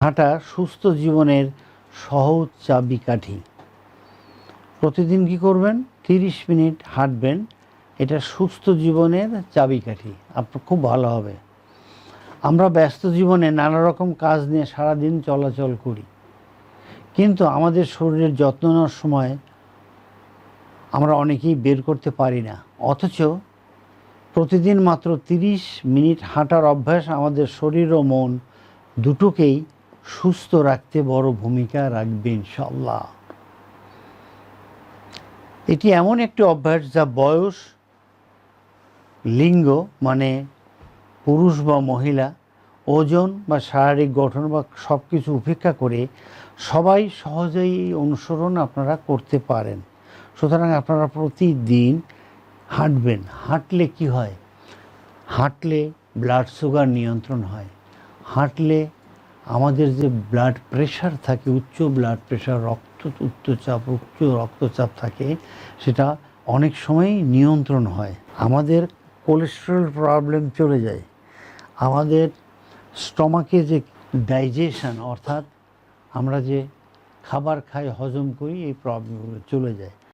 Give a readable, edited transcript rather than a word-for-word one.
হাঁটা সুস্থ জীবনের সহজ চাবিকাঠি। প্রতিদিন কি করবেন? 30 মিনিট হাঁটবেন। এটা সুস্থ জীবনের চাবিকাঠি। আপনার খুব ভালো হবে। আমরা ব্যস্ত জীবনে নানা রকম কাজ নিয়ে সারাদিন চলাচল করি, কিন্তু আমাদের শরীরের যত্ন নেওয়ার সময় আমরা অনেকেই বের করতে পারি না। অথচ প্রতিদিন মাত্র 30 মিনিট হাঁটার অভ্যাস আমাদের শরীর ও মন দুটোকেই সুস্থ রাখতে বড় ভূমিকা রাখবে ইনশাআল্লাহ। এটি এমন একটি অভ্যাস যা বয়স, লিঙ্গ মানে পুরুষ বা মহিলা, ওজন বা শারীরিক গঠন বা সব কিছু উপেক্ষা করে সবাই সহজেই অনুসরণ আপনারা করতে পারেন। সুতরাং আপনারা প্রতিদিন হাঁটবেন। হাঁটলে কি হয়? হাঁটলে ব্লাড সুগার নিয়ন্ত্রণ হয়। হাঁটলে আমাদের যে ব্লাড প্রেশার থাকে, উচ্চ ব্লাড প্রেশার, উচ্চ রক্তচাপ থাকে, সেটা অনেক সময়ই নিয়ন্ত্রণ হয়। আমাদের কোলেস্টেরল প্রবলেম চলে যায়। আমাদের স্টমাকে যে ডাইজেশন, অর্থাৎ আমরা যে খাবার খাই, হজম করি, এই প্রবলেমগুলো চলে যায়।